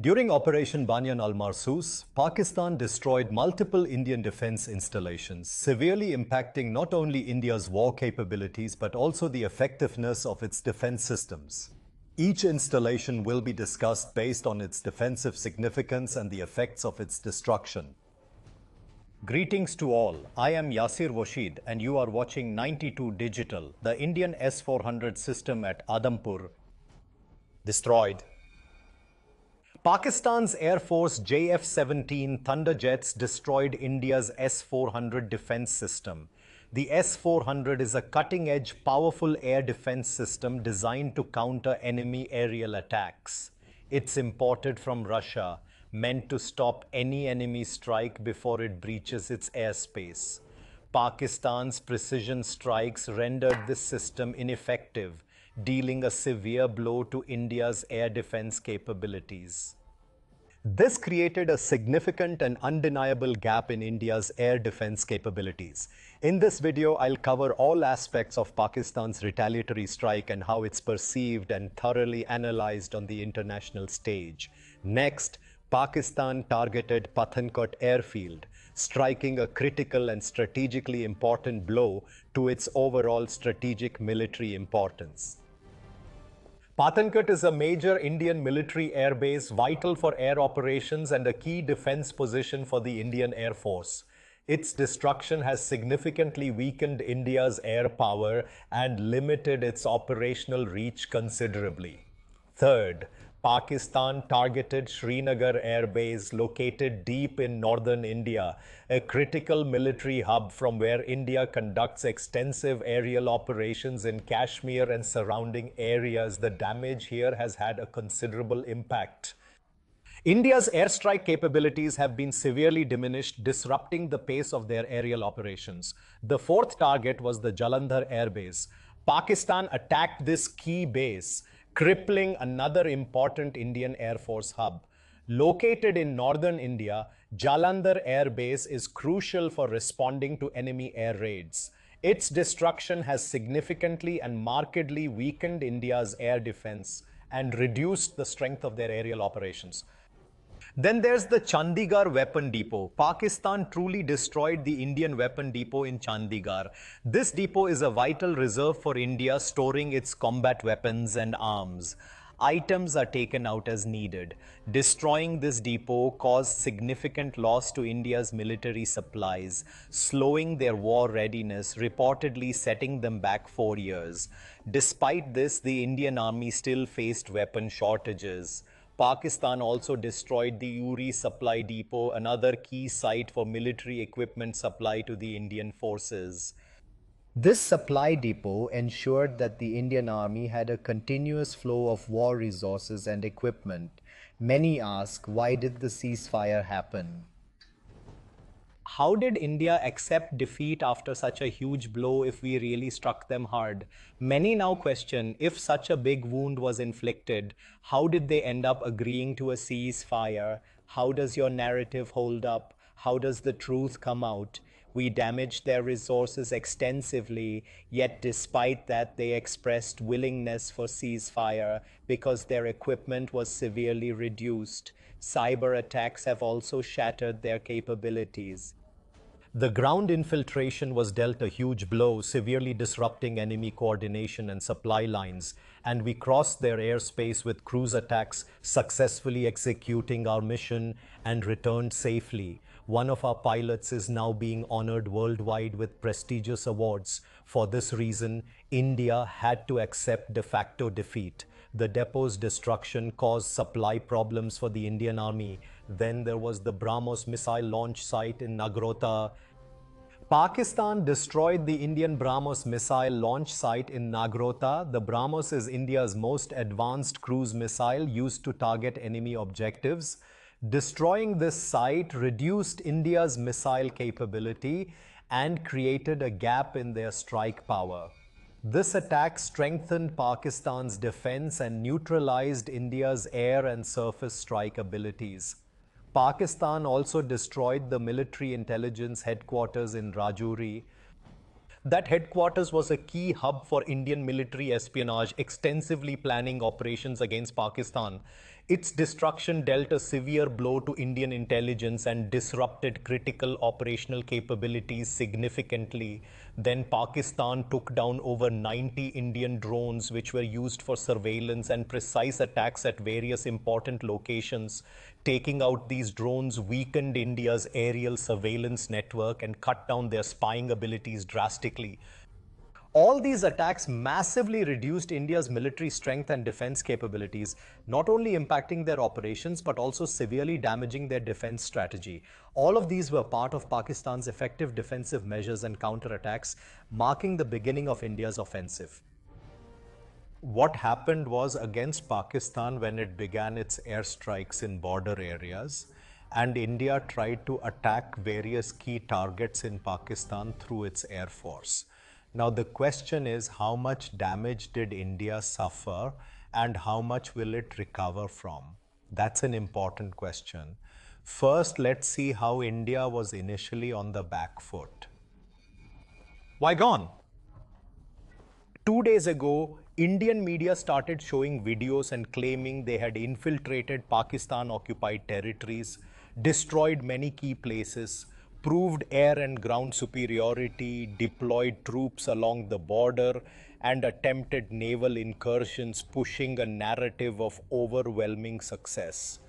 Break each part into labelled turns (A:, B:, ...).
A: During Operation Banyan al-Marsus, Pakistan destroyed multiple Indian defense installations, severely impacting not only India's war capabilities but also the effectiveness of its defense systems. Each installation will be discussed based on its defensive significance and the effects of its destruction. Greetings to all. I am Yasir Washid and you are watching 92 Digital. The Indian S-400 system at Adampur destroyed. Pakistan's Air Force JF-17 Thunder jets destroyed India's S-400 defense system. The S-400 is a cutting-edge, powerful air defense system designed to counter enemy aerial attacks. It's imported from Russia, meant to stop any enemy strike before it breaches its airspace. Pakistan's precision strikes rendered this system ineffective, dealing a severe blow to India's air defense capabilities. This created a significant and undeniable gap in India's air defense capabilities. In this video, I'll cover all aspects of Pakistan's retaliatory strike and how it's perceived and thoroughly analyzed on the international stage. Next, Pakistan targeted Pathankot airfield, striking a critical and strategically important blow to its overall strategic military importance. Pathankot is a major Indian military airbase vital for air operations and a key defense position for the Indian Air Force. Its destruction has significantly weakened India's air power and limited its operational reach considerably. Third, Pakistan targeted Srinagar Air Base located deep in northern India, a critical military hub from where India conducts extensive aerial operations in Kashmir and surrounding areas. The damage here has had a considerable impact. India's airstrike capabilities have been severely diminished, disrupting the pace of their aerial operations. The fourth target was the Jalandhar Air Base. Pakistan attacked this key base, crippling another important Indian Air Force hub. Located in northern India, Jalandhar Air Base is crucial for responding to enemy air raids. Its destruction has significantly and markedly weakened India's air defense and reduced the strength of their aerial operations. Then there's the Chandigarh Weapon Depot. Pakistan truly destroyed the Indian Weapon Depot in Chandigarh. This depot is a vital reserve for India, storing its combat weapons and arms. Items are taken out as needed. Destroying this depot caused significant loss to India's military supplies, slowing their war readiness, reportedly setting them back 4 years. Despite this, the Indian Army still faced weapon shortages. Pakistan also destroyed the Uri Supply Depot, another key site for military equipment supply to the Indian forces. This supply depot ensured that the Indian Army had a continuous flow of war resources and equipment. Many ask, why did the ceasefire happen? How did India accept defeat after such a huge blow if we really struck them hard? Many now question, if such a big wound was inflicted, how did they end up agreeing to a ceasefire? How does your narrative hold up? How does the truth come out? We damaged their resources extensively, yet despite that they expressed willingness for ceasefire because their equipment was severely reduced. Cyber attacks have also shattered their capabilities. The ground infiltration was dealt a huge blow, severely disrupting enemy coordination and supply lines, and we crossed their airspace with cruise attacks, successfully executing our mission and returned safely. One of our pilots is now being honored worldwide with prestigious awards. For this reason, India had to accept de facto defeat. The depot's destruction caused supply problems for the Indian Army. Then there was the BrahMos missile launch site in Nagrota. Pakistan destroyed the Indian BrahMos missile launch site in Nagrota. The BrahMos is India's most advanced cruise missile used to target enemy objectives. Destroying this site reduced India's missile capability and created a gap in their strike power. This attack strengthened Pakistan's defense and neutralized India's air and surface strike abilities. Pakistan also destroyed the military intelligence headquarters in Rajouri. That headquarters was a key hub for Indian military espionage, extensively planning operations against Pakistan. Its destruction dealt a severe blow to Indian intelligence and disrupted critical operational capabilities significantly. Then Pakistan took down over 90 Indian drones, which were used for surveillance and precise attacks at various important locations. Taking out these drones weakened India's aerial surveillance network and cut down their spying abilities drastically. All these attacks massively reduced India's military strength and defense capabilities, not only impacting their operations but also severely damaging their defense strategy. All of these were part of Pakistan's effective defensive measures and counterattacks, marking the beginning of India's offensive. What happened was against Pakistan when it began its airstrikes in border areas, and India tried to attack various key targets in Pakistan through its air force. Now, the question is how much damage did India suffer and how much will it recover from? That's an important question. First, let's see how India was initially on the back foot. Why gone? 2 days ago, Indian media started showing videos and claiming they had infiltrated Pakistan occupied territories, destroyed many key places, proved air and ground superiority, deployed troops along the border, and attempted naval incursions, pushing a narrative of overwhelming success.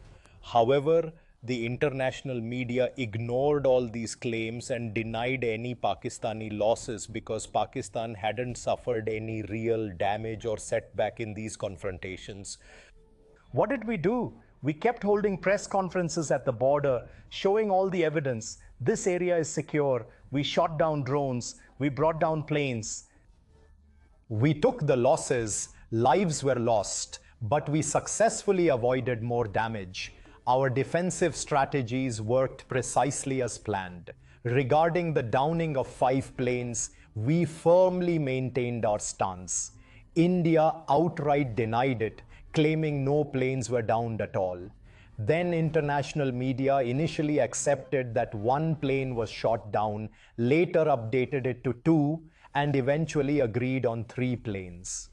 A: However, the international media ignored all these claims and denied any Pakistani losses because Pakistan hadn't suffered any real damage or setback in these confrontations. What did we do? We kept holding press conferences at the border, showing all the evidence. This area is secure. We shot down drones. We brought down planes. We took the losses, lives were lost, but we successfully avoided more damage. Our defensive strategies worked precisely as planned. Regarding the downing of 5 planes, we firmly maintained our stance. India outright denied it, claiming no planes were downed at all. Then international media initially accepted that 1 plane was shot down, later updated it to 2, and eventually agreed on 3 planes.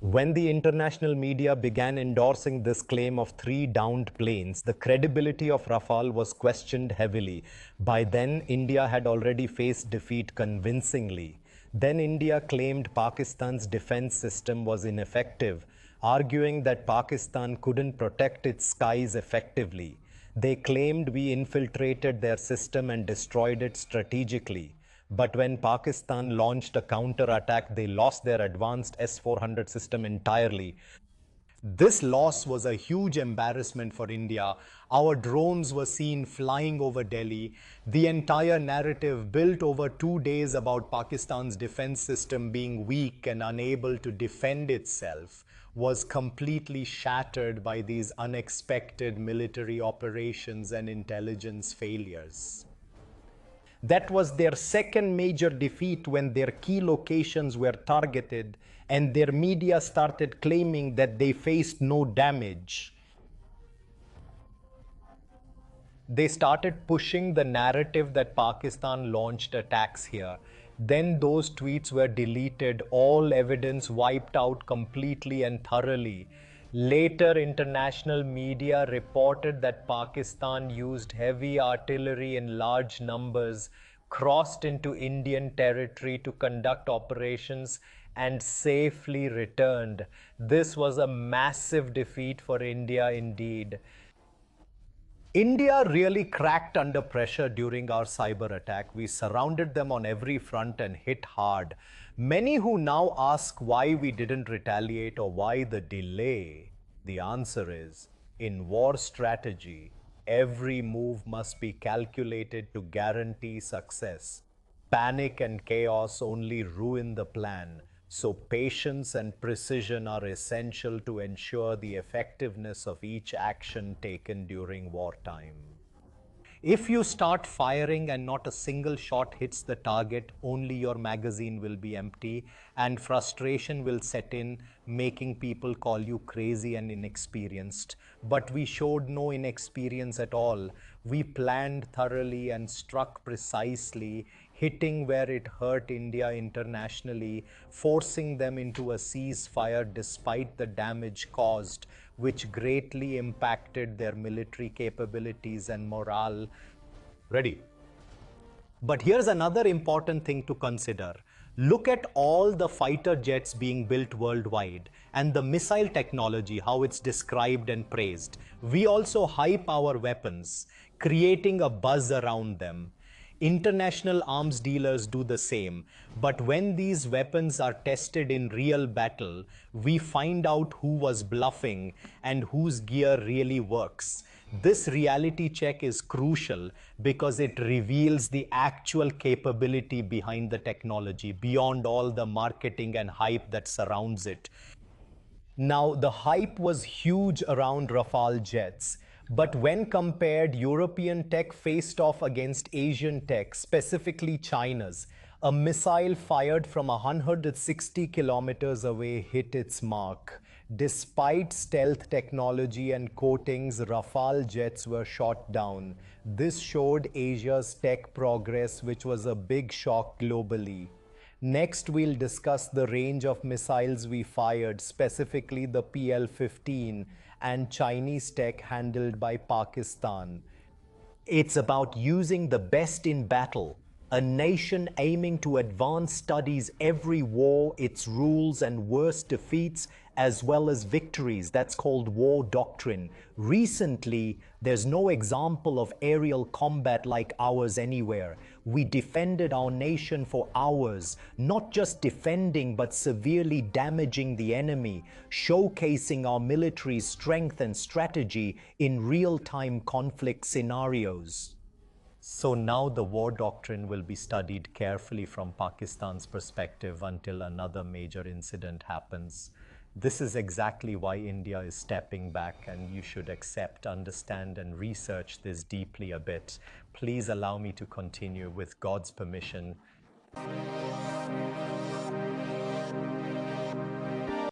A: When the international media began endorsing this claim of 3 downed planes, the credibility of Rafale was questioned heavily. By then, India had already faced defeat convincingly. Then India claimed Pakistan's defense system was ineffective, arguing that Pakistan couldn't protect its skies effectively. They claimed we infiltrated their system and destroyed it strategically. But when Pakistan launched a counter-attack, they lost their advanced S-400 system entirely. This loss was a huge embarrassment for India. Our drones were seen flying over Delhi. The entire narrative built over 2 days about Pakistan's defense system being weak and unable to defend itself was completely shattered by these unexpected military operations and intelligence failures. That was their second major defeat when their key locations were targeted and their media started claiming that they faced no damage. They started pushing the narrative that Pakistan launched attacks here. Then those tweets were deleted, all evidence wiped out completely and thoroughly. Later, international media reported that Pakistan used heavy artillery in large numbers, crossed into Indian territory to conduct operations, and safely returned. This was a massive defeat for India indeed. India really cracked under pressure during our cyber attack. We surrounded them on every front and hit hard. Many who now ask why we didn't retaliate or why the delay, the answer is, in war strategy, every move must be calculated to guarantee success. Panic and chaos only ruin the plan. So patience and precision are essential to ensure the effectiveness of each action taken during wartime. If you start firing and not a single shot hits the target, only your magazine will be empty and frustration will set in, making people call you crazy and inexperienced. But we showed no inexperience at all. We planned thoroughly and struck precisely, hitting where it hurt India internationally, forcing them into a ceasefire despite the damage caused. which greatly impacted their military capabilities and morale. Ready? But here's another important thing to consider. Look at all the fighter jets being built worldwide and the missile technology, how it's described and praised. We also hype our weapons, creating a buzz around them. International arms dealers do the same, but when these weapons are tested in real battle, we find out who was bluffing and whose gear really works. This reality check is crucial because it reveals the actual capability behind the technology beyond all the marketing and hype that surrounds it. Now, the hype was huge around Rafale jets, but when compared, European tech faced off against Asian tech, specifically China's. A missile fired from 160 kilometers away hit its mark. Despite stealth technology and coatings, Rafale jets were shot down. This showed Asia's tech progress, which was a big shock globally. Next, we'll discuss the range of missiles we fired, specifically the PL-15 and Chinese tech handled by Pakistan. It's about using the best in battle. A nation aiming to advance studies every war, its rules and worst defeats, as well as victories. That's called war doctrine. Recently, there's no example of aerial combat like ours anywhere. We defended our nation for hours, not just defending but severely damaging the enemy, showcasing our military strength and strategy in real-time conflict scenarios. So now the war doctrine will be studied carefully from Pakistan's perspective until another major incident happens. This is exactly why India is stepping back, and you should accept, understand, and research this deeply a bit. Please allow me to continue with God's permission.